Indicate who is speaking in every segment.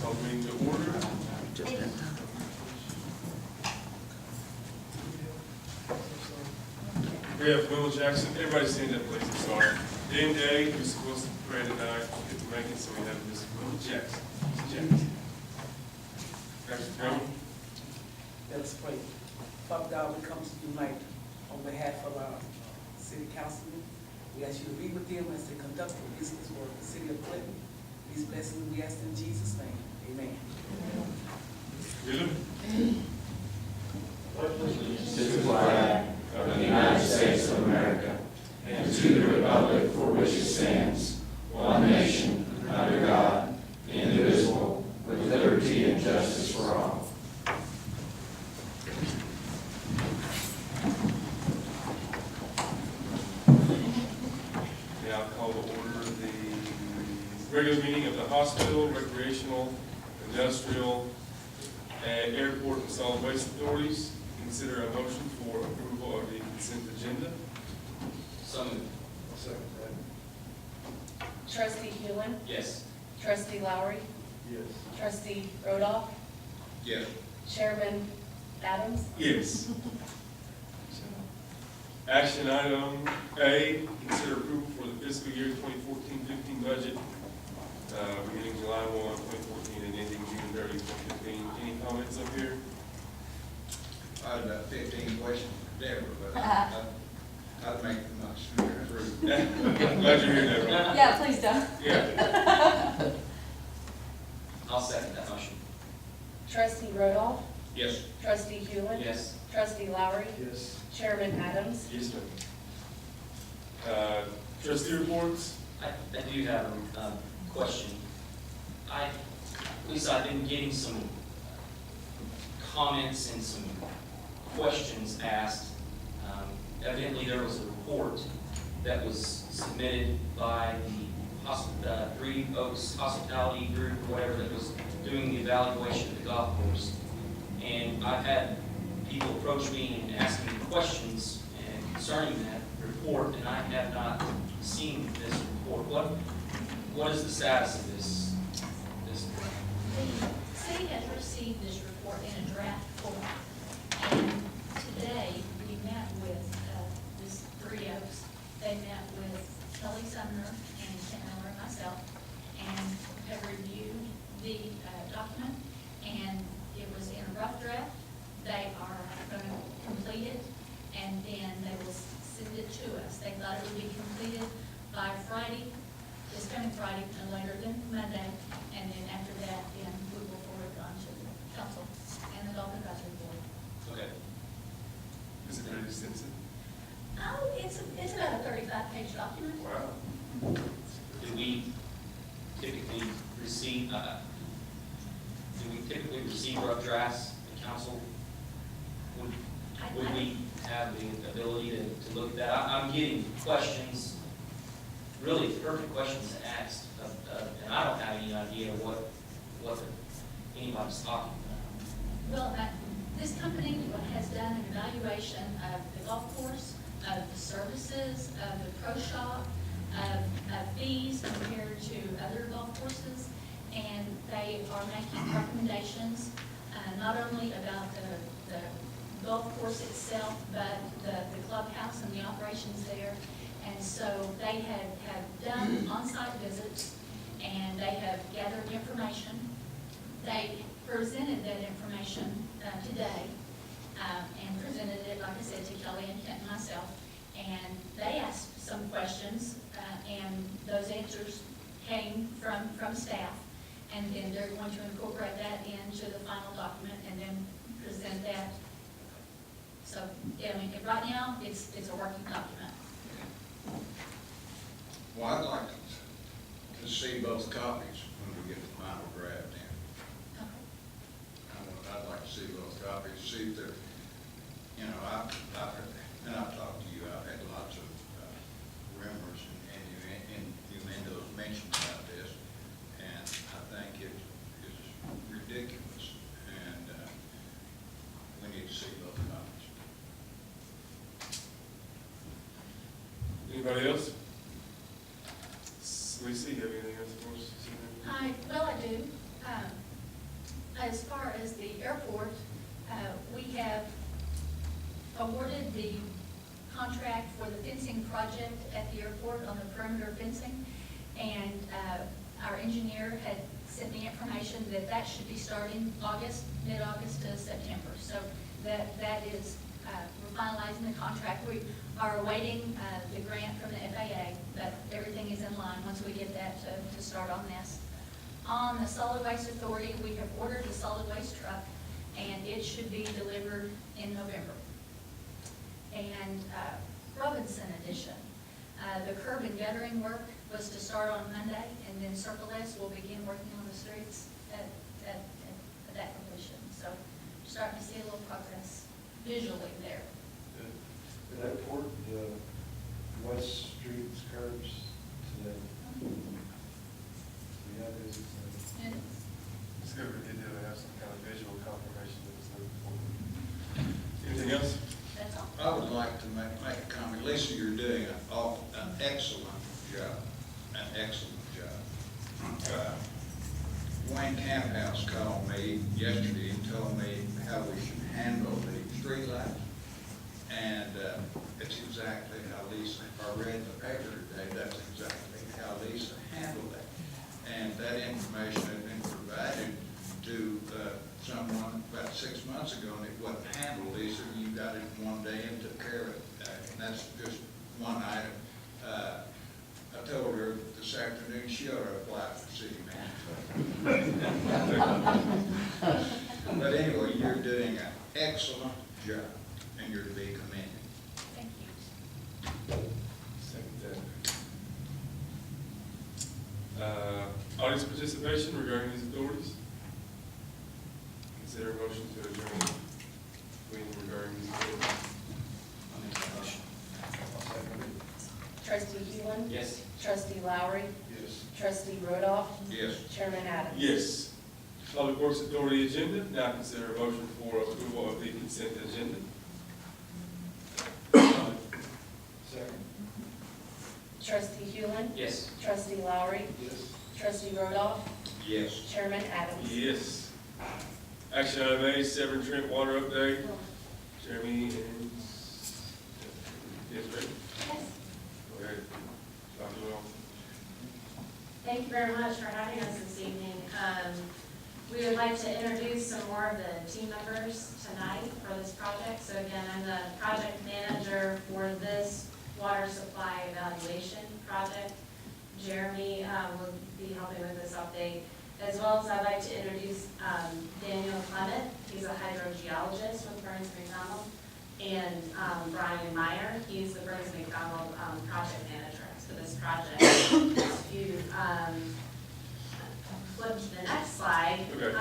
Speaker 1: Call the meeting to order. We have Will Jackson. Everybody stand up, please. I'm sorry. Dan Day, Mr. Wilson, pray tonight. Get to make it, so we have Mr. Will Jackson. Mr. Jackson. Pastor Tony.
Speaker 2: Let us pray. Father God, we come to you tonight on behalf of our city councilmen. We ask you to be with them as they conduct the business work of the city of Clinton. These blessings we ask in Jesus' name. Amen.
Speaker 1: Willem.
Speaker 3: To the flag of the United States of America and to the republic for which it stands, one nation, under God, indivisible, with liberty and justice for all.
Speaker 1: Now call to order the regular meeting of the hospital, recreational, industrial, and airport and solid waste authorities. Consider a motion for approval of the consent agenda.
Speaker 3: So moved.
Speaker 4: Trustee Hewin,
Speaker 3: Yes.
Speaker 4: Trustee Lowry,
Speaker 1: Yes.
Speaker 4: Trustee Rodolph,
Speaker 3: Yes.
Speaker 4: Chairman Adams.
Speaker 1: Yes. Action item A, consider approval for the fiscal year 2014-15 budget, beginning July 1, 2014 and ending June 30, 2015. Any comments up here?
Speaker 5: I had about 15 questions for Deborah, but I'd make the motion to approve.
Speaker 1: Glad you're here, Deborah.
Speaker 4: Yeah, please don't.
Speaker 1: Yeah.
Speaker 3: I'll second that motion.
Speaker 4: Trustee Rodolph,
Speaker 3: Yes.
Speaker 4: Trustee Hewin.
Speaker 3: Yes.
Speaker 4: Trustee Lowry,
Speaker 1: Yes.
Speaker 4: Chairman Adams.
Speaker 1: Yes, ma'am. Trustee reports?
Speaker 6: I do have a question. Lisa, I've been getting some comments and some questions asked. Evidently, there was a report that was submitted by the Three Oaks Hospitality Group, or whatever, that was doing the evaluation of the golf course. And I've had people approach me and ask me questions concerning that report, and I have not seen this report. What is the status of this?
Speaker 7: The city has received this report in a draft form, and today we met with this Three Oaks. They met with Kelly Sumner and Ken Miller and myself, and have reviewed the document, and it was in a rough draft. They are going to complete it, and then they will send it to us. They thought it would be completed by Friday, this coming Friday, no later than Monday, and then after that, then we will forward it on to the council and the Golf Advisory Board.
Speaker 6: Okay.
Speaker 1: Is it pretty extensive?
Speaker 7: Oh, it's about a 35-page document.
Speaker 1: Wow.
Speaker 6: Do we typically receive, rough drafts, the council? Would we have the ability to look at that? I'm getting questions, really perfect questions asked, and I don't have any idea what anybody's talking about.
Speaker 7: Well, this company has done an evaluation of the golf course, of the services, of the pro shop, of fees compared to other golf courses, and they are making recommendations not only about the golf course itself, but the clubhouse and the operations there. And so they have done on-site visits, and they have gathered information. They presented that information today, and presented it, like I said, to Kelly and Kent and myself. And they asked some questions, and those answers came from staff. And then they're going to incorporate that into the final document and then present that. So, yeah, I mean, right now, it's a working document.
Speaker 5: Well, I'd like to see both copies when we get the final draft in.
Speaker 7: Okay.
Speaker 5: I'd like to see both copies, see if they're, I've talked to you, I've had lots of rumors and innuendos mentioned about this, and I think it is ridiculous, and we need to see both copies.
Speaker 1: Anybody else? Lisa, you have anything else for us?
Speaker 7: Well, I do. the contract for the fencing project at the airport on the perimeter fencing. And our engineer had sent me information that that should be starting August, mid-August to September. So that is, we're finalizing the contract. We are awaiting the grant from the FAA, but everything is in line once we get that to start on this. On the Solid Waste Authority, we have ordered a solid waste truck, and it should be delivered in November. And Robinson Edition, the curb and guttering work was to start on Monday, and then Circle S will begin working on the streets at that completion. So starting to see a little progress visually there.
Speaker 8: Did I report the West Street's curbs today? Yeah, it is.
Speaker 7: And
Speaker 1: It's good we did have some kind of visual confirmation that was there before. Anything else?
Speaker 7: that's all.
Speaker 5: I would like to make a comment. Lisa, you're doing an excellent job, an excellent job. Wayne Camphouse called me yesterday and told me how we should handle the street lights. And it's exactly how Lisa, I read the paper today, that's exactly how Lisa handled it. And that information had been provided to someone about 6 months ago, and it wasn't handled. Lisa, you got it in one day and took care of it. And that's just one item. I told her this afternoon she ought to apply for city manager. But anyway, you're doing an excellent job, and you're to be commended.
Speaker 7: Thank you.
Speaker 1: Second that. Audience participation regarding these authorities. Consider a motion to adjourn meeting regarding these authorities.
Speaker 5: I make that motion.
Speaker 4: Trustee Hewlin?
Speaker 6: Yes.
Speaker 4: Trustee Lowry?
Speaker 8: Yes.
Speaker 4: Trustee Rudolph?
Speaker 5: Yes.
Speaker 4: Chairman Adams?
Speaker 1: Yes. Public Works Authority agenda. Now consider a motion for approval of the consent agenda.
Speaker 8: Second.
Speaker 4: Trustee Hewlin?
Speaker 6: Yes.
Speaker 4: Trustee Lowry?
Speaker 8: Yes.
Speaker 4: Trustee Rudolph?
Speaker 5: Yes.
Speaker 4: Chairman Adams?
Speaker 1: Yes. Action item A, Severn Trent Water Update. Jeremy and, yes, ready?
Speaker 4: Yes.
Speaker 1: Go ahead. Dr. Will.
Speaker 9: Thank you very much for having us this evening. We would like to introduce some more of the team members tonight for this project. So again, I'm the project manager for this water supply evaluation project. Jeremy will be helping with this update. As well as I'd like to introduce Daniel Clement. He's a hydrogeologist with Burns McDonald. And Brian Meyer, he's the Burns McDonald project manager for this project. If you flip to the next slide.
Speaker 1: Okay.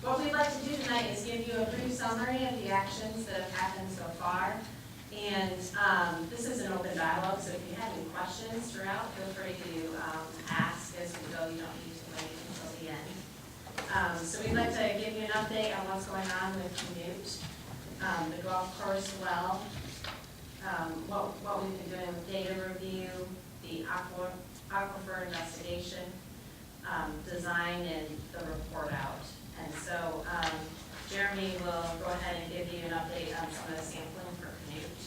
Speaker 9: What we'd like to do tonight is give you a brief summary of the actions that have happened so far. And this is an open dialogue, so if you have any questions throughout, feel free to ask as we go. You don't need to wait until the end. So we'd like to give you an update on what's going on with Canute, the golf course well, what we've been doing with data review, the aquifer investigation, design, and the report out. And so Jeremy will go ahead and give you an update on some of the sampling for Canute.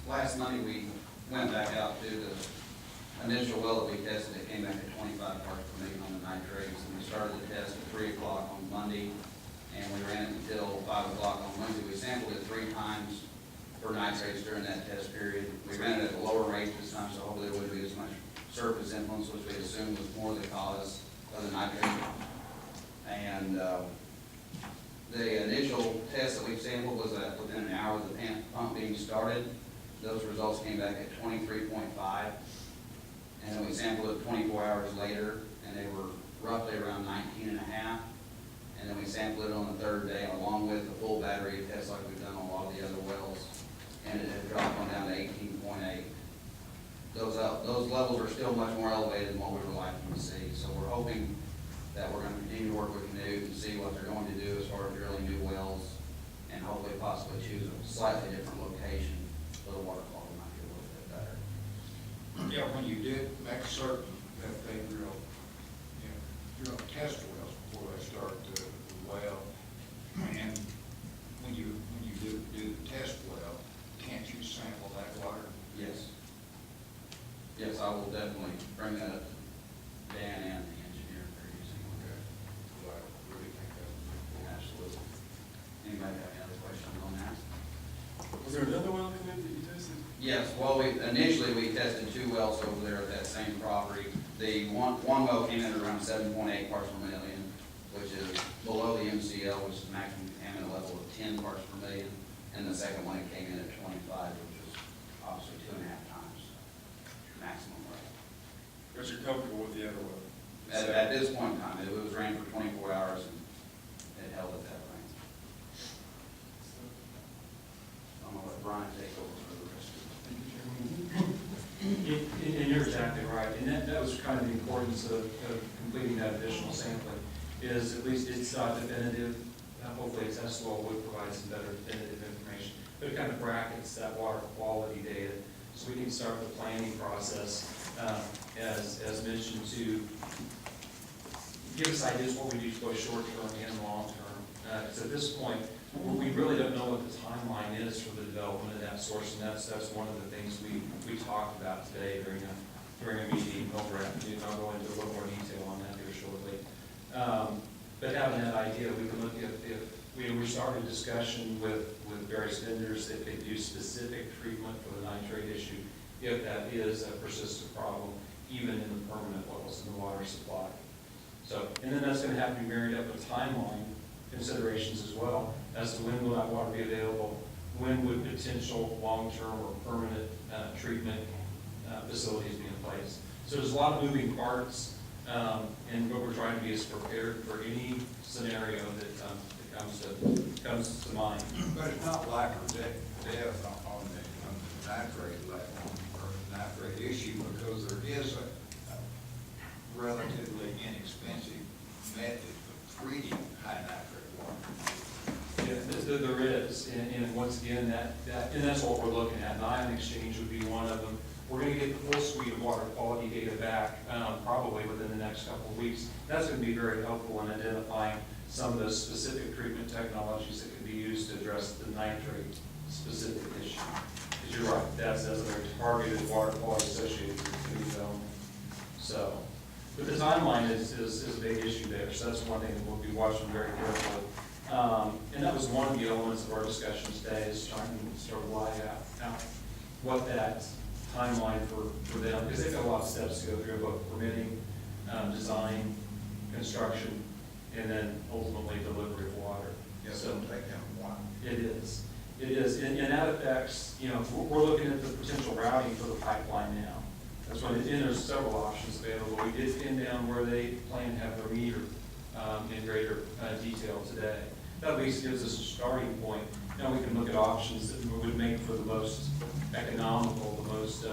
Speaker 10: Last Monday, we went back out to the initial well that we tested. It came back at 25 parts per million on the nitrates, and we started the test at 3 o'clock on Monday, and we ran it until 5 o'clock on Wednesday. We sampled it 3 times for nitrates during that test period. We ran it at a lower rate this time, so hopefully there wouldn't be as much surface influence, which we assumed was more the cause of the nitrate. And the initial test that we sampled was within an hour of the pump being started. Those results came back at 23.5. And then we sampled it 24 hours later, and they were roughly around 19.5. And then we sampled it on the 3rd day, along with the full battery test like we've done on a lot of the other wells. And it had dropped on down to 18.8. Those levels are still much more elevated than what we were liking to see. So we're hoping that we're going to continue to work with Canute and see what they're going to do as far as drilling new wells, and hopefully possibly choose a slightly different location so the water quality might be a little bit better.
Speaker 5: Yeah, when you did, make certain that they drill test wells before they start the well. And when you do
Speaker 10: I will definitely bring that up to Dan and the engineer they're using.
Speaker 5: Okay. Well, I really think that would be cool.
Speaker 10: Absolutely. Anybody have any other questions on that?
Speaker 1: Was there another well in there that you tested?
Speaker 10: Yes, well, initially we tested 2 wells over there at that same property. The one well came in at around 7.8 parts per million, which is below the MCL, which is maximum contaminant level of 10 parts per million. And the second one, it came in at 25, which is obviously 2.5 times maximum level.
Speaker 1: But you're comfortable with the other well?
Speaker 10: At this point in time, it was ran for 24 hours and it held at that range. I'm gonna let Brian take over for the rest of it.
Speaker 11: And you're exactly right, and that was kind of the importance of completing that additional sampling, is at least it's definitive, hopefully a test well would provide some better definitive information, but it kind of brackets that water quality data, so we can start the planning process, as mentioned, to give us ideas what we do both short-term and long-term. Because at this point, we really don't know what the timeline is for the development of that source, and that's one of the things we talked about today during a meeting over at, I'll go into a little more detail on that here shortly. But having that idea, we can look at if we started a discussion with various vendors that could do specific treatment for the nitrate issue, if that is a persistent problem, even in the permanent wells in the water supply. So, and then that's going to have to be married up with timeline considerations as well, as to when will that water be available, when would potential long-term or permanent treatment facilities be in place. So there's a lot of moving parts, and what we're trying to be is prepared for any scenario that comes to mind.
Speaker 5: But it's not like death on the nitrate level or nitrate issue, because there is a relatively inexpensive method of treating high nitrate water.
Speaker 11: Yeah, there is, and once again, and that's what we're looking at. An ion exchange would be one of them. We're going to get the full suite of water quality data back probably within the next couple of weeks. That's going to be very helpful in identifying some of those specific treatment technologies that can be used to address the nitrate specific issue. Because you're right, that's a very targeted water quality associated with food development. So, but the timeline is a big issue there, so that's one thing that we'll be watching very carefully. And that was one of the elements of our discussion today, is trying to sort of lay out what that timeline for them, because they've got a lot of steps to go through, both permitting, design, construction, and then ultimately delivery of water.
Speaker 5: Yes,
Speaker 11: So
Speaker 5: it'll take them a while.
Speaker 11: it is, and that affects, we're looking at the potential routing for the pipeline now. That's why, and there's several options available. We did pin down where they plan to have their meter in greater detail today. That at least gives us a starting point. Now we can look at options that would make for the most economical, the most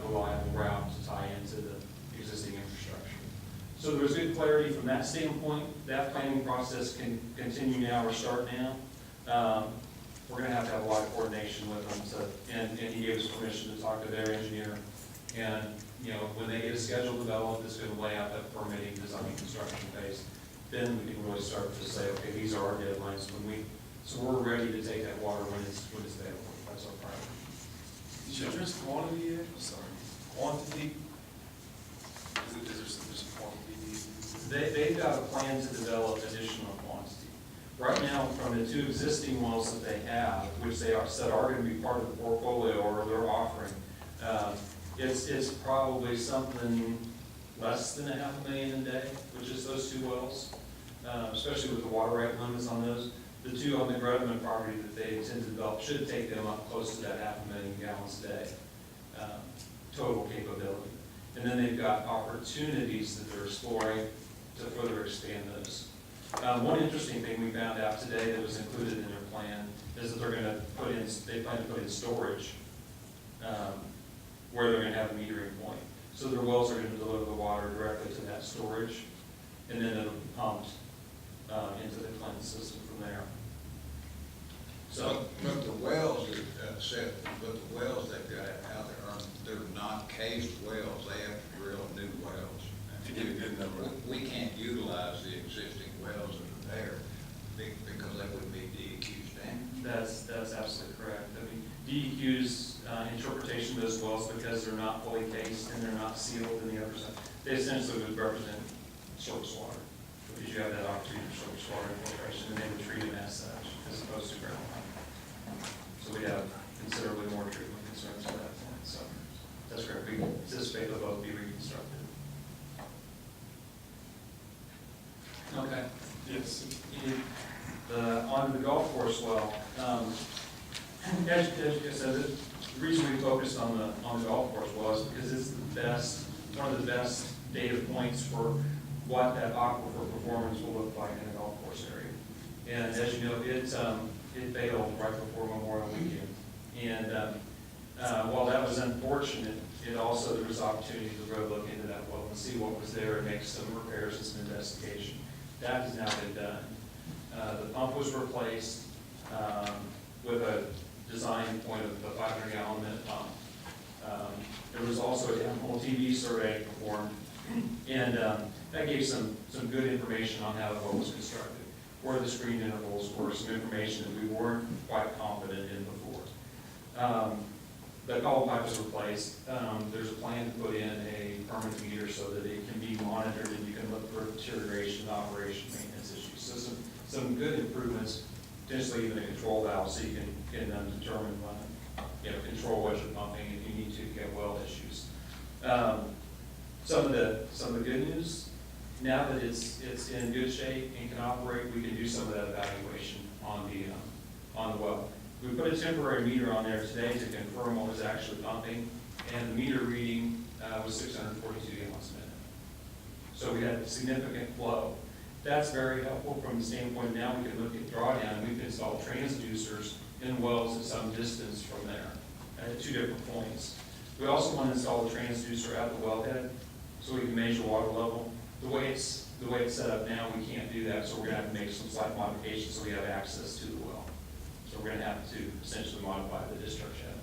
Speaker 11: reliable route to tie into the existing infrastructure. So there's good clarity from that standpoint. That planning process can continue now or start now. We're going to have a lot of coordination with them. And he gave us permission to talk to their engineer. And, when they get a schedule developed, it's going to lay out that permitting, design, construction phase. Then we can really start to say, okay, these are our deadlines so we're ready to take that water when it's available. That's our priority.
Speaker 1: Did you address quantity yet? Sorry, quantity? Is there some quantity?
Speaker 11: They've got a plan to develop additional quantity. Right now, from the 2 existing wells that they have, which they said are going to be part of the portfolio or they're offering, it's probably something less than 500,000 a day, which is those 2 wells, especially with the water rate limits on those. The 2 on the Grudman property that they intend to develop should take them up close to that 500,000 gallons a day total capability. And then they've got opportunities that they're exploring to further expand those. One interesting thing we found out today that was included in their plan is that they plan to put in storage where they're going to have a metering point. So their wells are going to deliver the water directly to that storage, and then it'll be pumped into the Clinton system from there. So,
Speaker 5: But the wells they've got out there they're not cased wells. They have to drill new wells.
Speaker 1: To get a good number.
Speaker 5: We can't utilize the existing wells that are there because that would be DEQ standard.
Speaker 11: that's absolutely correct. I mean, DEQ's interpretation of those wells, because they're not fully cased and they're not sealed in the other side. They essentially would represent surface water, because you have that opportunity for surface water infiltration, and they would treat them as such, as opposed to groundwater. So we have considerably more treatment concerns at that point, so that's correct. We anticipate they'll both be reconstructed. Okay.
Speaker 1: Yes.
Speaker 11: On the golf course well, as you said, the reason we focused on the golf course well is because it's the best, one of the best data points for what that aquifer performance will look like in a golf course area. And as you know, it failed right before Memorial Weekend. And while that was unfortunate, it also, there was opportunity to go look into that well and see what was there and make some repairs and some investigation. That has now been done. The pump was replaced with a design point of a 500-gallon minute pump. There was also a whole TV survey performed, and that gave some good information on how the well was constructed, where the screen intervals were, some information that we weren't quite confident in before. The column pipe was replaced. There's a plan to put in a permanent meter so that it can be monitored and you can look for deterioration, operation, maintenance issues. So some good improvements, potentially even a control valve so you can determine, control what you're pumping if you need to get well issues. Some of the good news, now that it's in good shape and can operate, we can do some of that evaluation on the well. We put a temporary meter on there today to confirm what was actually pumping, and the meter reading was 642 gallons a minute. So we had significant flow. That's very helpful from the standpoint now we can look at drawdown. We've installed transducers in wells at some distance from there at 2 different points. We also want to install the transducer at the wellhead so we can measure water level. The way it's set up now, we can't do that, so we're going to have to make some slight modifications so we have access to the well. So we're going to have to essentially modify the discharge head.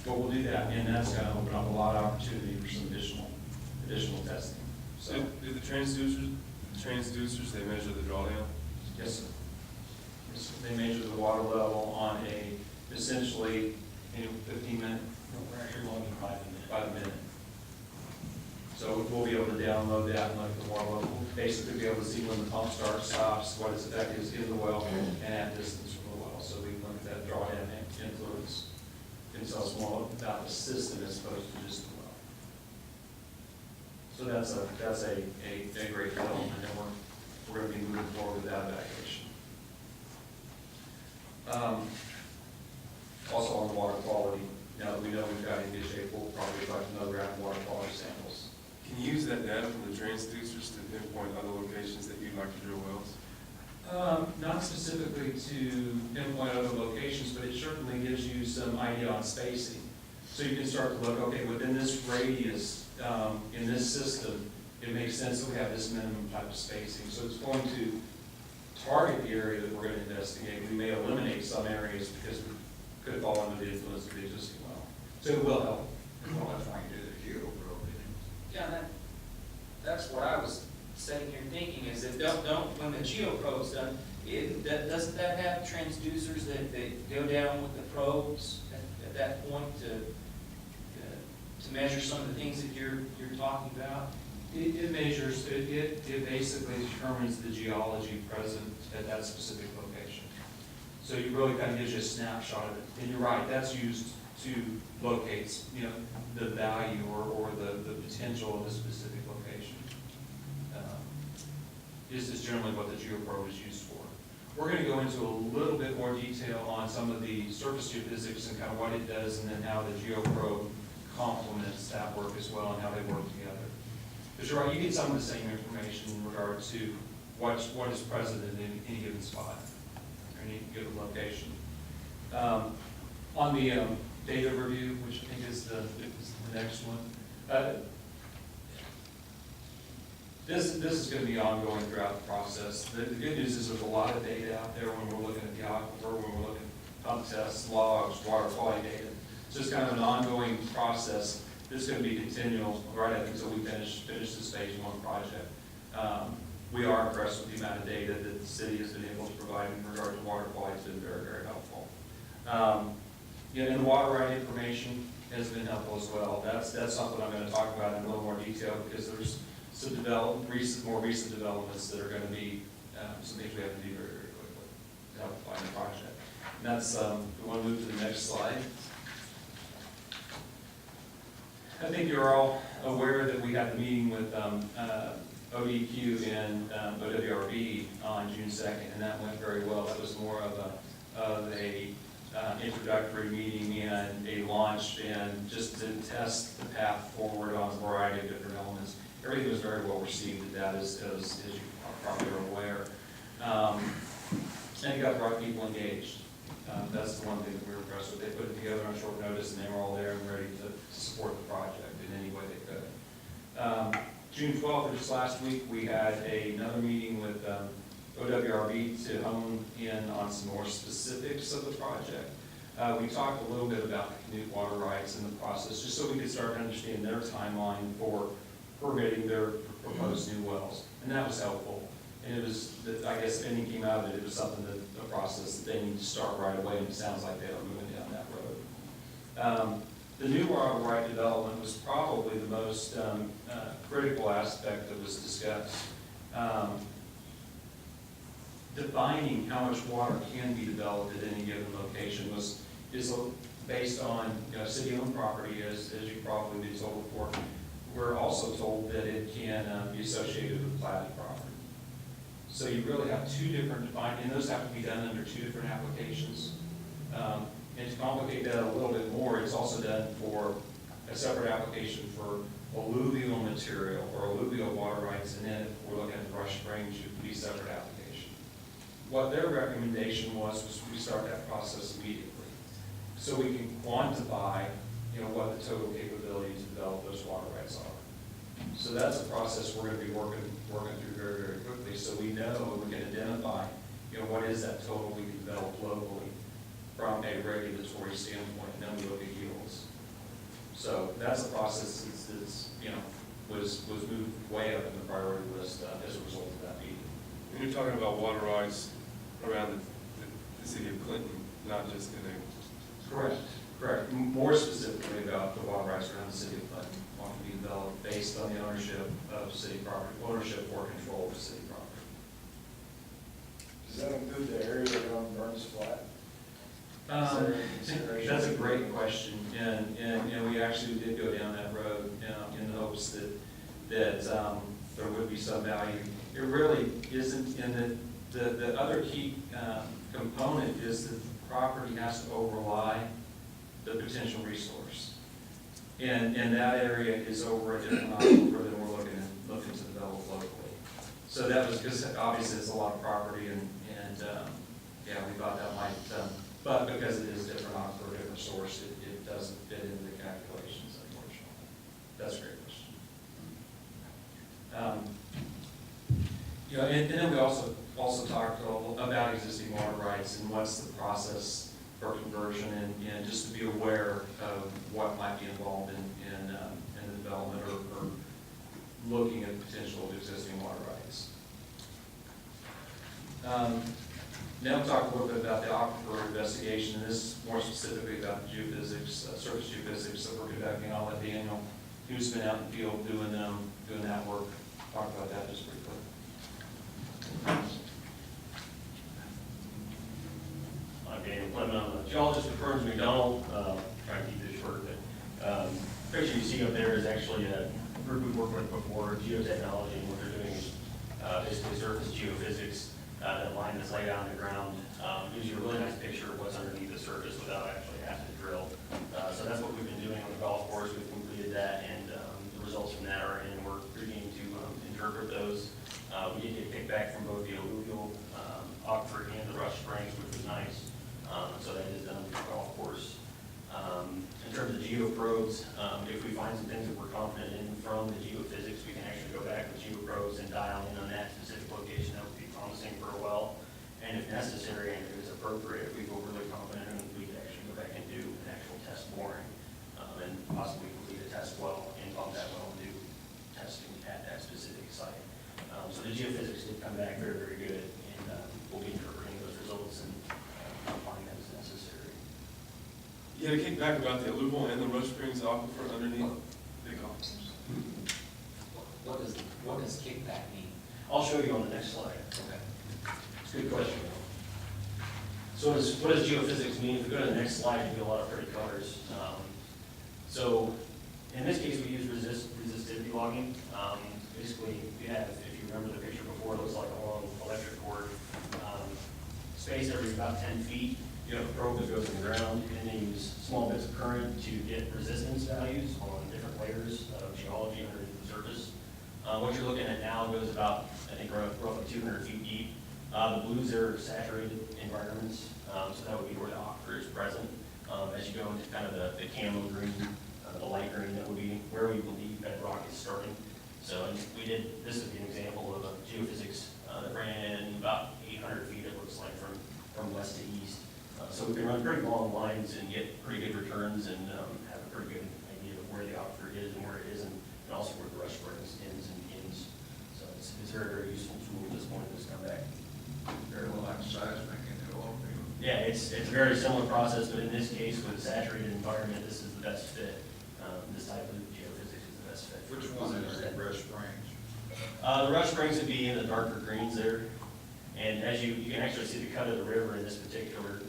Speaker 11: But we'll do that, and that's going to open up a lot of opportunity for some additional testing. So,
Speaker 1: Do the transducers, they measure the drawdown?
Speaker 11: yes, sir. Yes, sir. They measure the water level on essentially 15-minute, by the minute. So we'll be able to download that and look at the water level. We'll basically be able to see when the pump starts, stops, what its effect is in the well, and at distance from the well. So we can look at that drawdown influence. Can tell us more about the system as opposed to just the well. So that's a great development, and we're going to be moving forward with that evaluation. Also on the water quality, now that we know we've got it in good shape, we'll probably collect another round of water quality samples.
Speaker 1: Can you use that data from the transducers to pinpoint other locations that you'd like to drill wells?
Speaker 11: Not specifically to pinpoint other locations, but it certainly gives you some idea on spacing. So you can start to look, okay, within this radius, in this system, it makes sense that we have this minimum type of spacing. So it's going to target the area that we're going to investigate. We may eliminate some areas because we could fall under the influence of the existing well. So it will help.
Speaker 5: Well, that's why you do the GeoPro, didn't
Speaker 6: Yeah, that's what I was sitting here thinking, is that when the GeoProbe's done, doesn't that have transducers that go down with the probes at that point to measure some of the things that you're talking about?
Speaker 11: It measures, it basically determines the geology present at that specific location. So you really kind of gives you a snapshot of it. And you're right, that's used to locate, the value or the potential of a specific location. This is generally what the GeoProbe is used for. We're going to go into a little bit more detail on some of the surface geophysics and kind of what it does, and then how the GeoProbe complements that work as well and how they work together. Because you're right, you get some of the same information in regard to what is present in any given spot or any given location. On the data review, which I think is the next one, this is going to be ongoing throughout the process. The good news is there's a lot of data out there when we're looking at the aquifer, when we're looking at pump tests, logs, water quality data. So it's kind of an ongoing process. This is going to be continual right up until we finish this phase 1 project. We are impressed with the amount of data that the city has been able to provide in regard to water quality. It's been very, very helpful. In the water right information, has been helpful as well. That's something I'm gonna talk about in a little more detail, because there's some more recent developments that are gonna be, some things we have to do very, very quickly to help find the project. And that's, we wanna move to the next slide. I think you're all aware that we had a meeting with ODQ and OWRB on June 2nd, and that went very well. That was more of a introductory meeting and a launch, and just to test the path forward on a variety of different elements. Everything was very well received at that, as you probably are aware. And it got the right people engaged. That's the one thing that we were impressed with. They put it together on short notice, and they were all there and ready to support the project in any way they could. June 12th, or just last week, we had another meeting with OWRB to hone in on some more specifics of the project. We talked a little bit about the Canute water rights and the process, just so we could start to understand their timeline for permitting their proposed new wells, and that was helpful. And it was, I guess, if anything came out of it, it was something that, a process that they need to start right away, and it sounds like they are moving down that road. The new water right development was probably the most critical aspect that was discussed. Defining how much water can be developed at any given location is based on, city-owned property, as you probably been told before. We're also told that it can be associated with platted property. So you really have two different and those have to be done under two different applications. And to complicate that a little bit more, it's also done for a separate application for alluvial material or alluvial water rights, and then if we're looking at Rush Springs, it would be a separate application. What their recommendation was we start that process immediately, so we can quantify, what the total capability to develop those water rights are. So that's a process we're going to be working through very, very quickly, so we know, we can identify, what is that total we can develop locally from a regulatory standpoint, and then we look at yields. So that's a process that's was moved way up in the priority list as a result of that meeting.
Speaker 1: When you're talking about water rights around the city of Clinton, not just in a...
Speaker 11: Correct. More specifically about the water rights around the city of Clinton, want to be developed based on the ownership of city property, ownership or control of city property.
Speaker 8: Does that include the area around Burns Flat?
Speaker 11: That's a great question, and we actually did go down that road in the hopes that there would be some value. It really isn't, and the other key component is that the property has to overlie the potential resource. And that area is over a different aquifer than we're looking to develop locally. So that was because obviously it's a lot of property, and we thought that might, but because it is different aquifer, different source, it doesn't fit into the calculations, unfortunately. That's a great question. And then we also talked about existing water rights and what's the process for conversion, and just to be aware of what might be involved in the development or looking at the potential of existing water rights. Now we'll talk a little bit about the aquifer investigation, and this is more specifically about the geophysics, surface geophysics that we're conducting. I'll let Daniel, who's been out in the field doing that work, talk about that just briefly.
Speaker 12: I'm Daniel Clement. I'm a geologist at Burns McDonald. Trying to keep this short, but picture you see up there is actually a group we've worked with before, geotechnology, and what they're doing is basically surface geophysics that line this lay down the ground. Gives you a really nice picture of what's underneath the surface without actually having to drill. So that's what we've been doing on the golf course. We've completed that, and the results from that are in. We're beginning to interpret those. We did get kickback from both the alluvial aquifer and the Rush Springs, which was nice. So that is done for the golf course. In terms of geoprobes, if we find some things that we're confident in from the geophysics, we can actually go back with geoprobes and dial in on that specific location that would be promising for a well. And if necessary, and if it's appropriate, if we feel really confident in it, we could actually go back and do an actual test boring and possibly complete a test well and pump that well and do testing at that specific site. So the geophysics did come back very, very good, and we'll be interpreting those results and applying that as necessary.
Speaker 1: You had a kickback about the alluvial and the Rush Springs aquifer underneath Big Office.
Speaker 6: What does kickback mean?
Speaker 12: I'll show you on the next slide.
Speaker 6: Okay.
Speaker 12: It's a good question. So what does geophysics mean? If we go to the next slide, you get a lot of pretty colors. So in this case, we use resistivity logging. Basically, you have, if you remember the picture before, it looks like a long electric cord. Spaced every about 10 feet. You have a probe that goes in the ground, and they use small bits of current to get resistance values on different layers of geology underneath the surface. What you're looking at now goes about, I think, roughly 200 feet deep. The blues are saturated environments, so that would be where the aquifer is present. As you go into kind of the camo green, the light green, that would be where we believe bedrock is starting. So this would be an example of a geophysics that ran about 800 feet, it looks like, from west to east. So we can run pretty long lines and get pretty good returns and have a pretty good idea of where the aquifer is and where it isn't, and also where the rush springs ends and begins. So it's a very, very useful tool at this point in this comeback.
Speaker 5: Very well like seismic in the oil field.
Speaker 12: Yeah, it's a very similar process, but in this case, with a saturated environment, this is the best fit. This type of geophysics is the best fit.
Speaker 5: Which one is it, Rush Springs?
Speaker 12: The rush springs would be in the darker greens there. And as you can actually see the cut of the river in this particular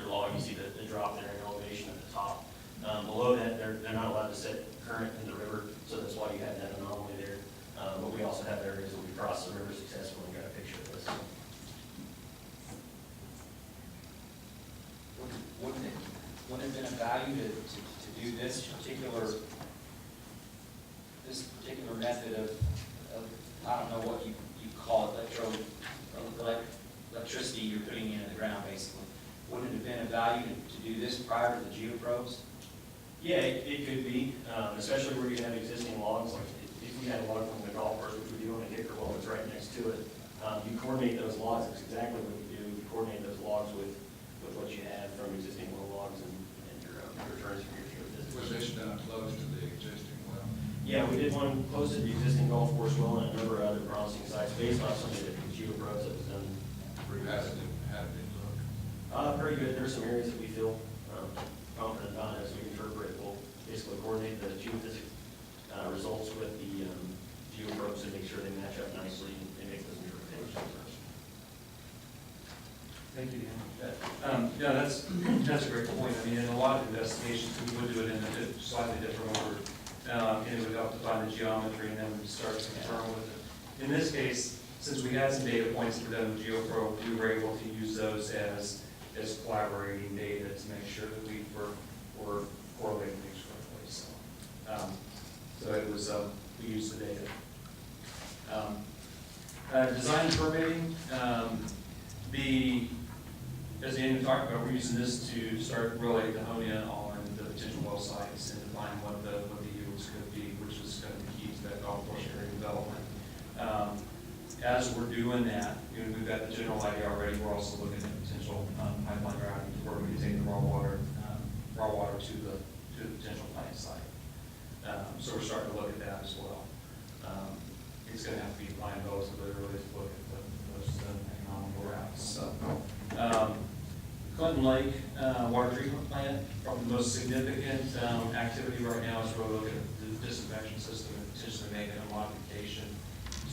Speaker 12: log, you see the drop there in elevation at the top. Below that, they're not allowed to set current in the river, so that's why you have that anomaly there. But we also have areas where we cross the river successfully and got a picture of this.
Speaker 6: Wouldn't it have been of value to do this particular method of I don't know what you call it, electricity you're putting into the ground, basically? Wouldn't it have been of value to do this prior to the geoprobes?
Speaker 12: Yeah, it could be, especially where you have existing logs. Like if we had a log from the golf course, which we do on a kicker well, it's right next to it. You coordinate those logs. That's exactly what you do. You coordinate those logs with what you have from existing well logs and your returns from your geophysics.
Speaker 5: Was this done close to the existing well?
Speaker 12: Yeah, we did one close to the existing golf course well and a number of other promising sites based on some of the different geoprobes that was done.
Speaker 5: How did it look?
Speaker 12: Pretty good. There's some areas that we feel confident on as we interpret. We'll basically coordinate the geophysics results with the geoprobes to make sure they match up nicely and make those interpretations.
Speaker 11: Thank you, Dan. Yeah, that's a great point. I mean, in a lot of investigations, we would do it in a slightly different order. And it would help to find the geometry and then we'd start to confirm with it. In this case, since we had some data points that were done with GeoPro, we were able to use those as collaborating data to make sure that we were correlating things correctly. So it was, we used the data. Design and permitting, as Andy talked about, we're using this to start really to hone in on the potential well sites and define what the yields could be, which is going to be key to that golf course area development. As we're doing that, we've got the general idea already. We're also looking at potential pipeline routing to where we can take the raw water to the potential plant site. So we're starting to look at that as well. It's going to have to be line goals literally to look at those economical routes. So, Clinton Lake water treatment plant, probably the most significant activity right now is really looking at the disinfection system and potentially making a modification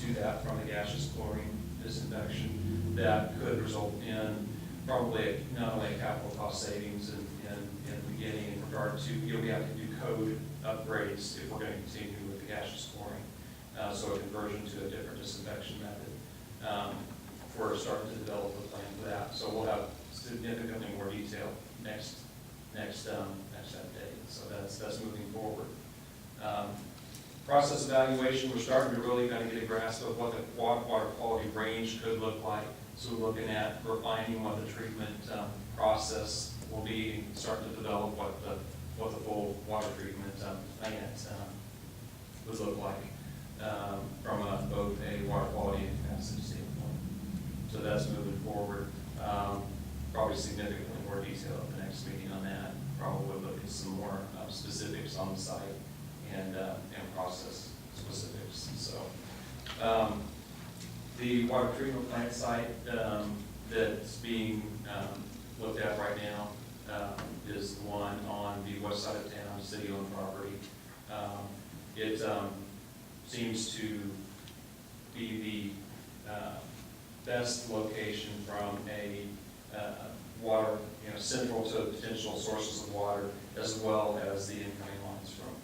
Speaker 11: to that from a gaseous chlorine disinfection that could result in probably not only a capital cost savings in the beginning in regard to, we have to do code upgrades if we're going to continue with the gaseous chlorine. So a conversion to a different disinfection method. We're starting to develop a plan for that. So we'll have significantly more detail next update. So that's moving forward. Process evaluation, we're starting to really kind of get a grasp of what the water quality range could look like. So we're looking at refining what the treatment process will be, and starting to develop what the full water treatment plant would look like from both a water quality and capacity standpoint. So that's moving forward. Probably significantly more detail at the next meeting on that. Probably look at some more specifics on the site and process specifics. So the water treatment plant site that's being looked at right now is the one on the west side of town, city-owned property. It seems to be the best location from a water, central to potential sources of water, as well as the incoming lines from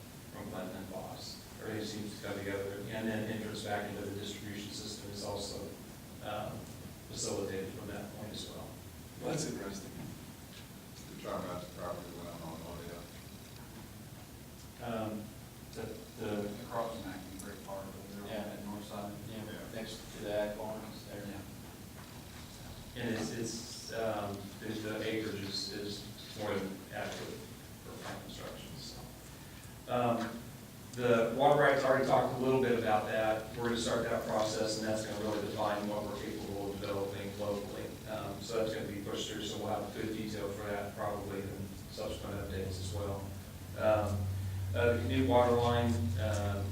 Speaker 11: Clinton and Voss. Everything seems to come together, and then entrance back into the distribution system is also facilitated from that point as well.
Speaker 1: Well, that's interesting.
Speaker 5: You're talking about the property line on L'Oreal.
Speaker 11: The
Speaker 10: Across from Acton Creek Park, over there on that north side.
Speaker 3: Next to the ag farms there.
Speaker 11: And the acreage is more than adequate for plant construction, so. The water rights, already talked a little bit about that. We're gonna start that process, and that's gonna really define what we're capable of developing locally. So that's gonna be pushed through, so we'll have good detail for that probably in subsequent updates as well. The new water line,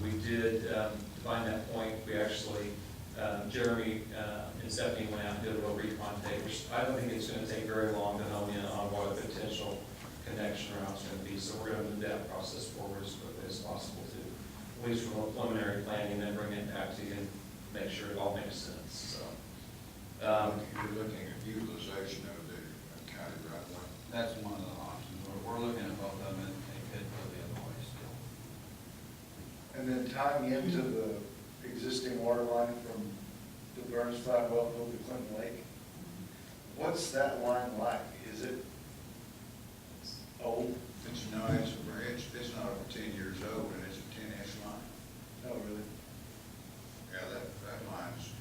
Speaker 11: we did define that point. We actually, Jeremy and Stephanie went out and did a little recon tape, which I don't think it's gonna take very long to hone in on what a potential connection route's gonna be. So we're gonna move that process forward as quickly as possible too, at least from a preliminary planning, and then bring it back to you and make sure it all makes sense, so.
Speaker 5: You're looking at utilization of the county right of way.
Speaker 10: That's one of the options. We're looking at both of them, and they could go the other way still.
Speaker 8: And then tying into the existing water line from the Burns Flat well over to Clinton Lake, what's that line like? Is it old?
Speaker 5: It's not over 10 years old, and it's a 10-inch line.
Speaker 8: Oh, really?
Speaker 5: Yeah, that line's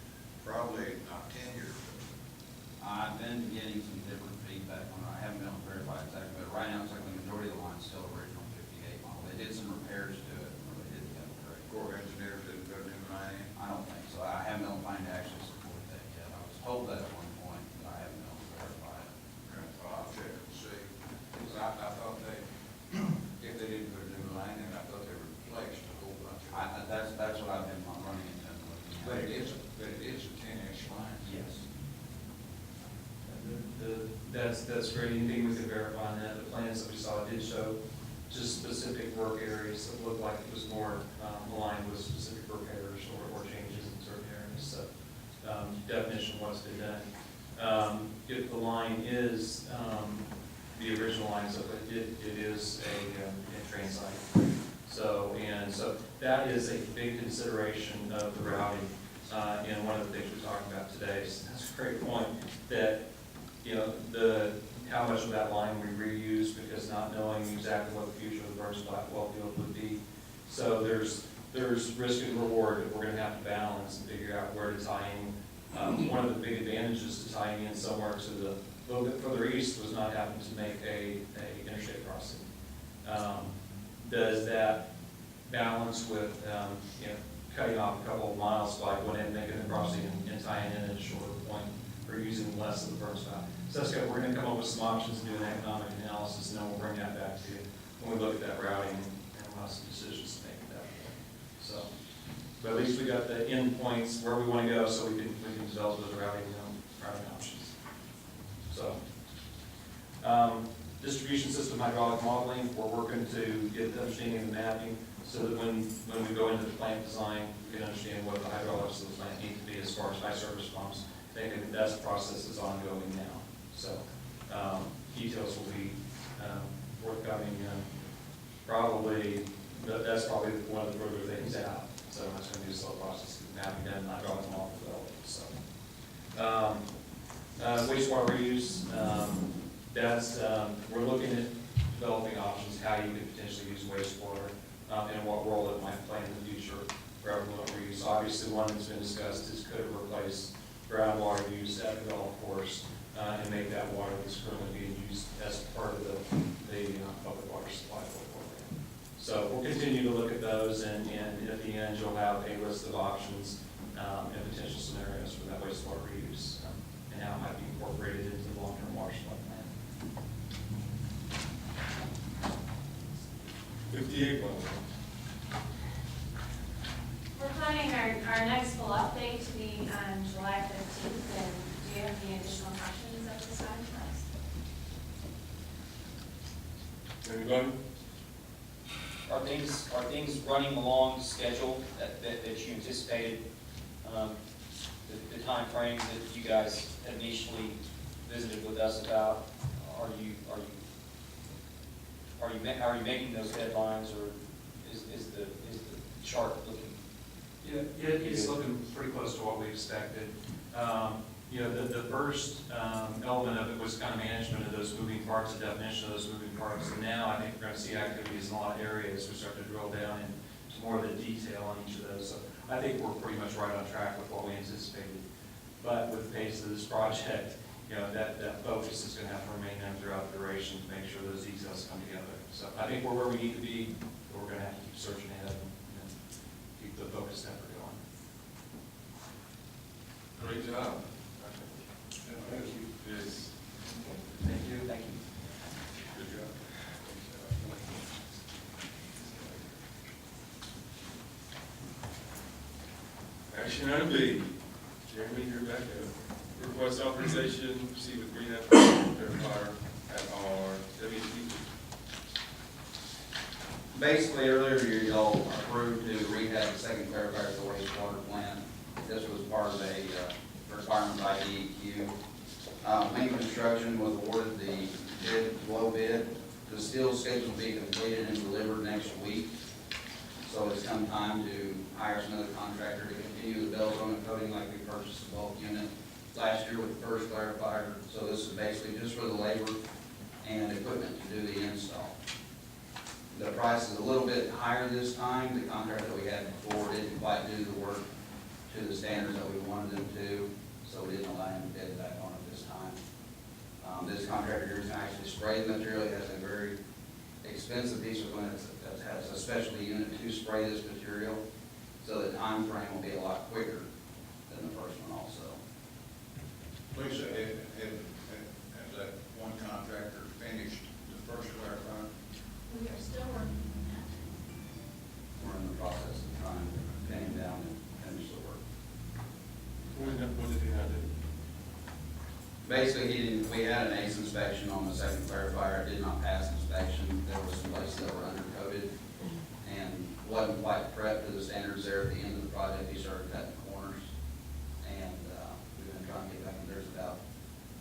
Speaker 5: probably not 10 years old.
Speaker 10: I've been getting some different feedback on it. I haven't been able to verify exactly, but right now it's like the majority of the line's still original 58 model. They did some repairs to it, or they did the upgrade.
Speaker 5: Corps of Engineers didn't put a new line in.
Speaker 10: I don't think so. I haven't been able to find actually support that yet. I was told that at one point, but I haven't been able to verify it.
Speaker 5: Well, I'll check and see. 'Cause I thought if they didn't put a new line in, I thought they replaced a whole bunch of it.
Speaker 10: That's what I've been running into and looking at.
Speaker 5: But it is a 10-inch line.
Speaker 10: Yes.
Speaker 11: That's great. Anything we can verify on that. The plans that we saw did show just specific work areas that looked like it was more aligned with specific work areas or changes in certain areas. So definition of what's been done. If the line is the original line, so it is a train site. So that is a big consideration of the routing. And one of the things we're talking about today, so that's a great point, that how much of that line we reuse, because not knowing exactly what the future of the Burns Flat well field would be. So there's risk and reward that we're gonna have to balance and figure out where to tie in. One of the big advantages to tying in somewhere to the little bit further east was not having to make a interstate crossing. Does that balance with, cutting off a couple of miles by going in and making the crossing and tying in at a shorter point, or using less of the Burns Flat? So that's good. We're gonna come up with some options and do an economic analysis, and then we'll bring that back to you when we look at that routing and we'll have some decisions to make at that point. So, but at least we got the end points where we wanna go, so we can develop those routing options. So, distribution system hydraulic modeling, we're working to get the understanding of the mapping, so that when we go into the plant design, we can understand what the hydraulics of the plant need to be as far as high service pumps. That process is ongoing now. So details will be forthcoming. Probably, that's probably one of the further things out. So it's going to be a slow process of mapping that and hydraulic model development. So wastewater reuse, we're looking at developing options, how you could potentially use wastewater and what role it might play in the future for effluent reuse. Obviously, one that's been discussed is could it replace groundwater use at the golf course and make that water that's currently being used as part of the public water supply program. So we'll continue to look at those, and at the end, you'll have a list of options and potential scenarios for that wastewater reuse and how it might be incorporated into the long-term water supply plan.
Speaker 1: 58 miles.
Speaker 9: We're planning our next full update to be on July 15th, and do you have any additional questions at this time for us?
Speaker 1: Anybody?
Speaker 6: Are things running along schedule that you anticipated? The timeframes that you guys initially visited with us about, are you making those deadlines, or is the chart looking?
Speaker 11: Yeah, it's looking pretty close to what we expected. You know, the first element of it was kind of management of those moving parts, the definition of those moving parts. And now I think we're going to see activities in a lot of areas. We start to drill down into more of the detail on each of those. So I think we're pretty much right on track with what we anticipated. But with the pace of this project, you know, that focus is going to have to remain there throughout the duration to make sure those details come together. So I think we're where we need to be, but we're going to have to keep searching ahead and keep the focused effort going.
Speaker 1: Great job.
Speaker 8: Thank you.
Speaker 1: Yes.
Speaker 11: Thank you.
Speaker 6: Thank you.
Speaker 1: Good job. Action item B, Jeremy, you're back up. Request authorization to proceed with green application clarifier at our WP.
Speaker 10: Basically, earlier you all approved to rehab the second clarifier at the wastewater plant. This was part of a requirement by DEQ. Main Construction was awarded the low bid. The steel is scheduled to be completed and delivered next week. So it's come time to hire another contractor to continue the bell zone coating like we purchased the bulk unit last year with the first clarifier. So this is basically just for the labor and equipment to do the install. The price is a little bit higher this time. The contractor that we had before didn't quite do the work to the standards that we wanted them to, so we didn't allow him to bid back on it this time. This contractor here can actually spray the material. It has a very expensive piece of equipment that has a specialty unit to spray this material, so the time frame will be a lot quicker than the first one also.
Speaker 5: Lisa, has that one contractor finished the first clarifier?
Speaker 7: We are still working on that.
Speaker 10: We're in the process of trying to pin him down and finish the work.
Speaker 1: What did he not do?
Speaker 10: Basically, we had an ACE inspection on the second clarifier. It did not pass inspection. There were some places that were undercoated and wasn't quite prepped to the standards there at the end of the project. He started cutting corners, and we've been trying to get back.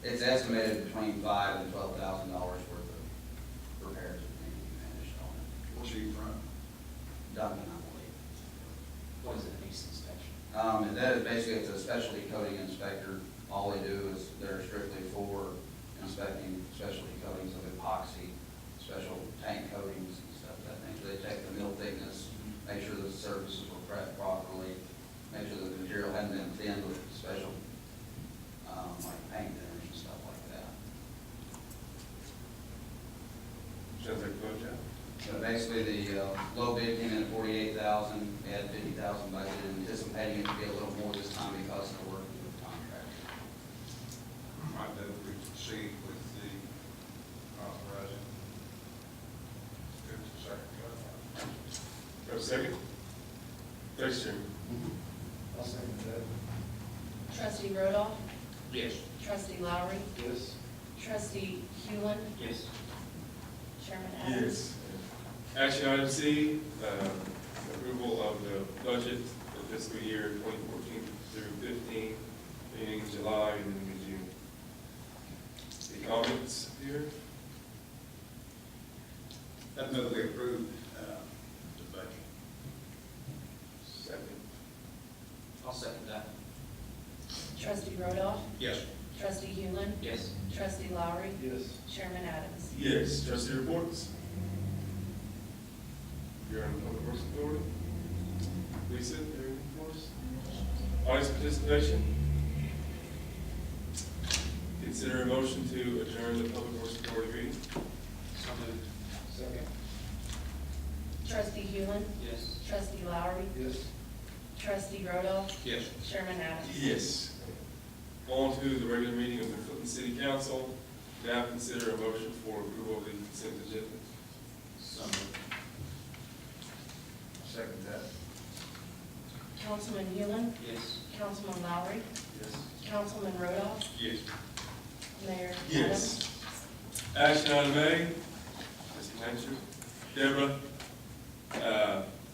Speaker 10: It's estimated between $5,000 and $12,000 worth of repairs that need to be finished on it.
Speaker 5: Where's he from?
Speaker 10: Duncan, I believe.
Speaker 6: What is an ACE inspection?
Speaker 10: And that is basically, it's a specialty coating inspector. All they do is they're strictly for inspecting specialty coatings of epoxy, special tank coatings and stuff like that nature. They take the mill thickness, make sure the surfaces were prepped properly, make sure that the material hadn't been thinned with special, like paint thinners and stuff like that.
Speaker 1: Sounds like a good job.
Speaker 10: So basically, the low bid came in at $48,000. We had $50,000 budgeted, anticipating it to be a little more this time because of the work with the contractor.
Speaker 5: I move we proceed with the authorizing. Good, second clarifier.
Speaker 1: Have a second? Vice Chairman.
Speaker 8: I'll second that.
Speaker 4: Trustee Rudolph,
Speaker 5: Yes.
Speaker 4: trustee Lowry,
Speaker 8: Yes.
Speaker 4: trustee Hewland,
Speaker 6: Yes.
Speaker 4: Chairman Adams.
Speaker 1: Action item C, approval of the budget for fiscal year 2014 through 15, beginning in July and ending in June. Any comments here?
Speaker 5: That move we approve the budget.
Speaker 1: Second.
Speaker 6: I'll second that.
Speaker 4: Trustee Rudolph,
Speaker 5: Yes.
Speaker 4: trustee Hewland,
Speaker 6: Yes.
Speaker 4: trustee Lowry,
Speaker 8: Yes.
Speaker 4: Chairman Adams.
Speaker 1: Yes, trustee reports. You're on the Public Works Authority. Lisa, anything for us? Audience participation. Consider a motion to adjourn the Public Works Authority meeting.
Speaker 6: So moved.
Speaker 8: Second.
Speaker 4: Trustee Hewland,
Speaker 6: Yes.
Speaker 4: trustee Lowry,
Speaker 8: Yes.
Speaker 4: trustee Rudolph,
Speaker 5: Yes.
Speaker 4: Chairman Adams.
Speaker 1: Yes. On to the regular meeting of the Clinton City Council. Now consider a motion for approval of the consent agenda.
Speaker 6: So moved.
Speaker 8: Second that.
Speaker 4: Councilman Hewland,
Speaker 6: Yes.
Speaker 4: Councilman Lowry,
Speaker 8: Yes.
Speaker 4: Councilman Rudolph,
Speaker 1: Yes.
Speaker 4: Mayor Adams.
Speaker 1: Yes. Action item A, Mr. Thank you. Deborah,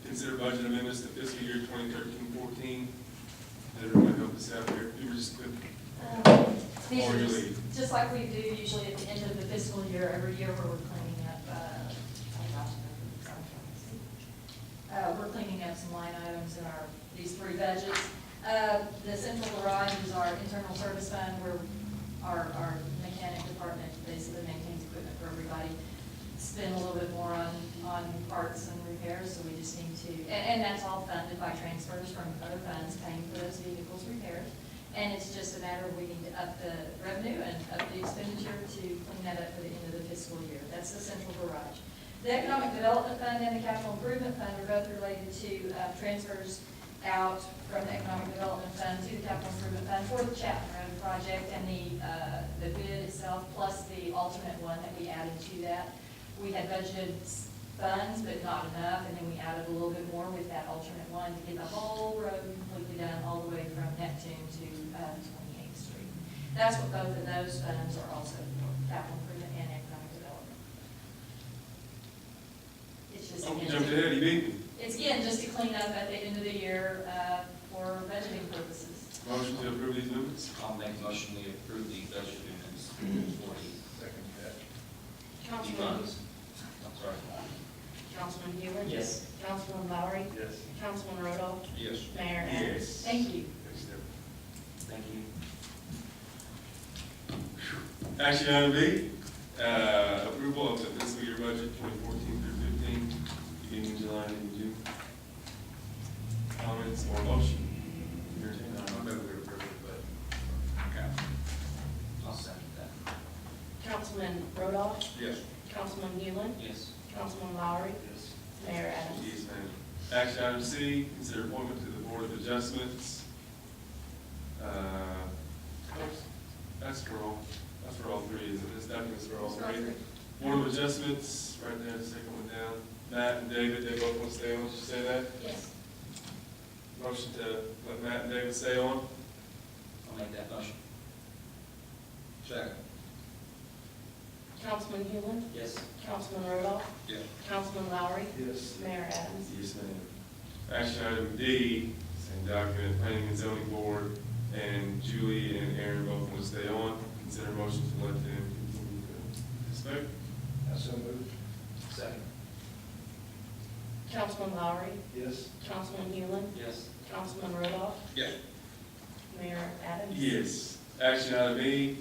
Speaker 1: consider budget amendments to fiscal year 2013-14. Did everyone help us out here? You were just good.
Speaker 13: These
Speaker 1: Or
Speaker 13: are
Speaker 1: you
Speaker 13: just,
Speaker 1: leave.
Speaker 13: just like we do usually at the end of the fiscal year, every year where we're cleaning up, we're cleaning up some line items in these three budgets. The central garage is our internal service fund where our mechanic department basically maintains equipment for everybody. Spend a little bit more on parts and repairs, so we just need to, and that's all funded by transfers from other funds paying for those vehicles repairs. And it's just a matter of we need to up the revenue and up the expenditure to clean that up for the end of the fiscal year. That's the central garage. The economic development fund and the capital improvement fund are both related to transfers out from the economic development fund to the capital improvement fund for the Chapman Road project and the bid itself, plus the alternate one that we added to that. We had budgeted funds, but not enough, and then we added a little bit more with that alternate one to get the whole road completely done, all the way from Neptune to 28th Street. That's what both of those funds are also for, capital improvement and economic development. It's just,
Speaker 1: Oh, you
Speaker 13: again,
Speaker 1: jumped ahead, you beat me.
Speaker 13: it's again just to clean up at the end of the year for budgeting purposes.
Speaker 1: Motion to approve these amendments?
Speaker 6: I'll make a motion we approve the budget amendments for the
Speaker 8: Second that.
Speaker 4: Councilman,
Speaker 6: funds. I'm sorry.
Speaker 4: Councilman Hewland?
Speaker 6: Yes.
Speaker 4: Councilman Lowry?
Speaker 1: Yes.
Speaker 4: Councilman Rodoff?
Speaker 5: Yes.
Speaker 4: Mayor Adams?
Speaker 13: Thank you.
Speaker 1: Thanks, Deborah.
Speaker 6: Thank you.
Speaker 1: Action item B, approval of the fiscal year budget 2014 through 15, beginning July and June. Comments or motion? Entertain a
Speaker 5: I move we approve it, but council.
Speaker 6: I'll second that.
Speaker 4: Councilman Rodoff?
Speaker 5: Yes.
Speaker 4: Councilman Hewland?
Speaker 6: Yes.
Speaker 4: Councilman Lowry?
Speaker 1: Yes.
Speaker 4: Mayor Adams?
Speaker 1: Yes, ma'am. Action item C, consider appointment to the Board of Adjustments. That's for all three, isn't it? This document's for all three. Board of Adjustments, right there, the second one down. Matt and David, they both want to stay on, did you say that?
Speaker 13: Yes.
Speaker 1: Motion to let Matt and David stay on?
Speaker 6: I'll make that motion.
Speaker 5: Second.
Speaker 4: Councilman Hewland?
Speaker 6: Yes.
Speaker 4: Councilman Rodoff?
Speaker 5: Yes.
Speaker 4: Councilman Lowry?
Speaker 8: Yes.
Speaker 4: Mayor Adams?
Speaker 1: Yes, ma'am. Action item D, same document, Planning and Zoning Board, and Julie and Aaron both want to stay on. Consider motion to let them continue to participate.
Speaker 8: I so moved.
Speaker 6: Second.
Speaker 4: Councilman Lowry?
Speaker 8: Yes.
Speaker 4: Councilman Hewland?
Speaker 6: Yes.
Speaker 4: Councilman Rodoff?
Speaker 5: Yes.
Speaker 4: Mayor Adams?
Speaker 1: Yes. Action item E,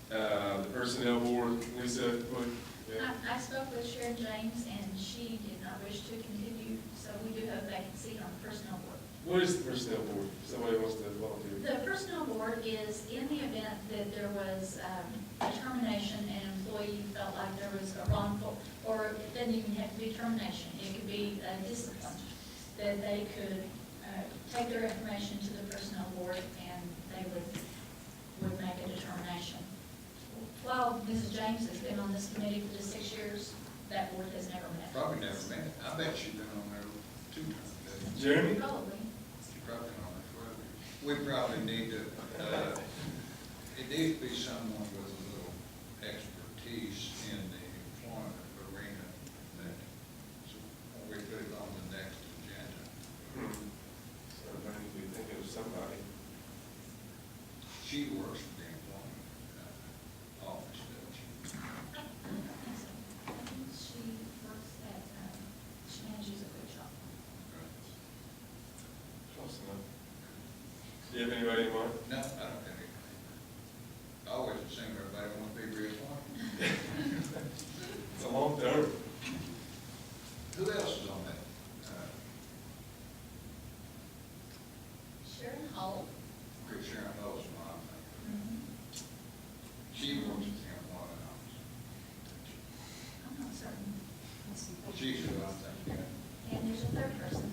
Speaker 1: the Personnel Board, Lisa, go ahead.
Speaker 7: I spoke with Sharon James, and she did not wish to continue, so we do have a vacancy on the personnel board.
Speaker 1: What is the Personnel Board? If somebody wants to volunteer.
Speaker 7: The personnel board is in the event that there was a termination, and an employee felt like there was a wrongful, or it doesn't even have to be termination, it could be discipline, that they could take their information to the personnel board, and they would make a determination. While Mrs. James has been on this committee for the 6 years, that board has never met.
Speaker 5: Probably never met. I bet she's been on there 2 times. hasn't she?
Speaker 1: Jeremy?
Speaker 7: Probably.
Speaker 5: Probably on it forever. We probably need to, it needs to be someone with a little expertise in the employment arena that, so when we put it on the next agenda.
Speaker 1: So I need to be thinking of somebody.
Speaker 5: She works for the employment office, doesn't she?
Speaker 7: I think she works at, she manages a good shop.
Speaker 1: Close enough. Do you have anybody in mind?
Speaker 5: No, I don't think it. I always assume everybody wants to be reappointed.
Speaker 1: It's a long term.
Speaker 5: Who else is on that?
Speaker 7: Sharon Hull.
Speaker 5: Chris Sharon Knowles, mom. She works at the employment office.
Speaker 7: I'm not certain.
Speaker 5: She's who I'm thinking.
Speaker 7: And there's a third person.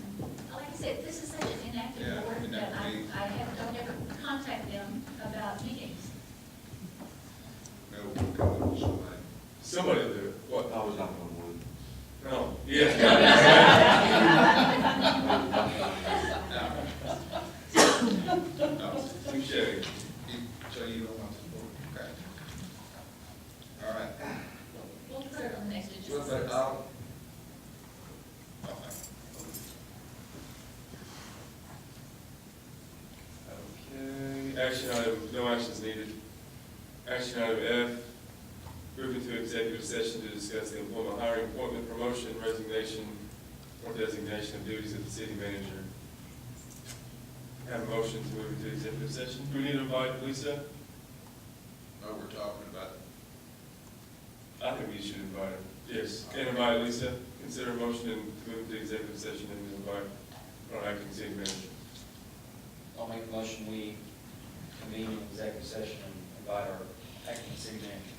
Speaker 7: Like I said, this is such an inactive
Speaker 5: Yeah,
Speaker 7: board that
Speaker 5: inactive.
Speaker 7: don't ever contact them about meetings.
Speaker 5: No, we'll come up with somebody.
Speaker 1: Somebody will do it. What?
Speaker 3: I was not on one.
Speaker 1: No. Yeah.
Speaker 5: No.
Speaker 1: Touche.
Speaker 5: So you don't want the board, okay. All right.
Speaker 7: We'll put it on the next
Speaker 5: Well,
Speaker 7: agenda.
Speaker 5: but I'll,
Speaker 1: action item, no actions needed. Action item F, moving to executive session to discuss the employment, hiring, appointment, promotion, resignation, or designation of duties of the city manager. Have a motion to move into executive session. Do we need to invite Lisa?
Speaker 5: No, we're talking about,
Speaker 1: I think we should invite her. Yes, and invite Lisa. Consider a motion to move into executive session and invite our acting city manager.
Speaker 6: I'll make a motion, we convene in executive session and invite our acting city manager.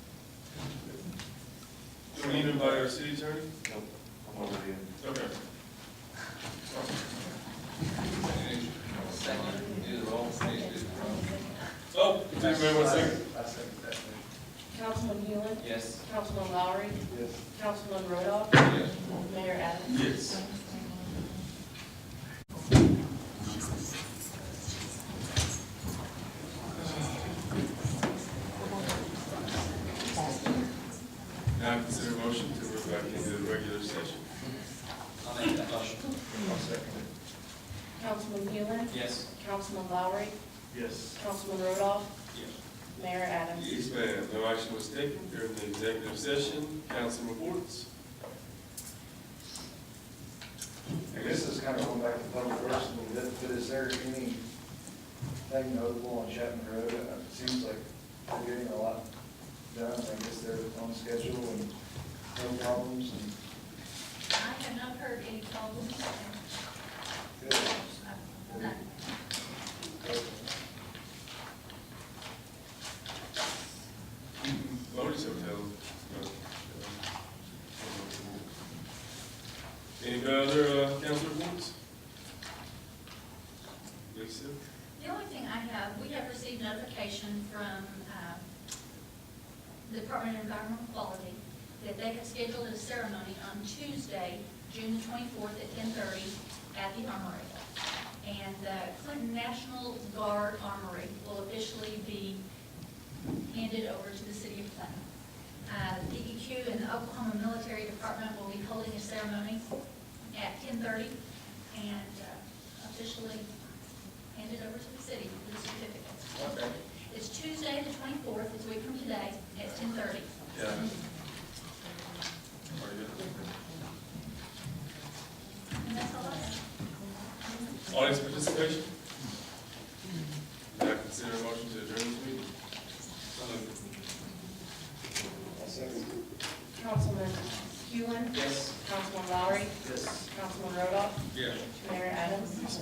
Speaker 1: Do we need to invite our city attorney?
Speaker 6: Nope.
Speaker 1: I'm over here. Okay.
Speaker 10: Second, do the roll, please do the roll.
Speaker 1: Oh, wait, wait 1 second.
Speaker 8: I second that.
Speaker 4: Councilman Hewland,
Speaker 10: Yes.
Speaker 4: Councilman Lowry,
Speaker 8: Yes.
Speaker 4: Councilman Rodoff,
Speaker 5: yes.
Speaker 4: Mayor Adams.
Speaker 1: Yes. Now consider a motion to move back into the regular session.
Speaker 6: I'll make that motion.
Speaker 8: I'll second it.
Speaker 4: Councilman Hewland,
Speaker 10: Yes.
Speaker 4: Councilman Lowry,
Speaker 1: Yes.
Speaker 4: Councilman Rodoff,
Speaker 5: Yes.
Speaker 4: Mayor Adams.
Speaker 1: Yes, ma'am. No action was taken during the executive session. Council reports.
Speaker 8: I guess this is kind of going back to public works, but is there anything notable on Chapman Road? It seems like they're getting a lot done. I guess they're on schedule and no problems and
Speaker 7: I have not heard any problems.
Speaker 8: good.
Speaker 7: None.
Speaker 1: Lotus Hotel. Any other council reports? Lisa?
Speaker 7: The only thing I have, we have received notification from the Department of Environmental Quality that they have scheduled a ceremony on Tuesday, June the 24th at 10:30 at the Armory. And the Clinton National Guard Armory will officially be handed over to the city of Clinton. The DEQ and the Oklahoma Military Department will be holding a ceremony at 10:30 and officially hand it over to the city for the certificates.
Speaker 1: Okay.
Speaker 7: It's Tuesday, the 24th, it's a week from today, at 10:30.
Speaker 1: Yeah. Are you good?
Speaker 7: And that's all I have.
Speaker 1: Audience participation? Now consider a motion to adjourn this meeting.
Speaker 8: I'll second it.
Speaker 4: Councilman Hewland,
Speaker 10: Yes.
Speaker 4: Councilman Lowry,
Speaker 10: Yes.
Speaker 4: Councilman Rodoff,
Speaker 5: Yes.
Speaker 4: Mayor Adams.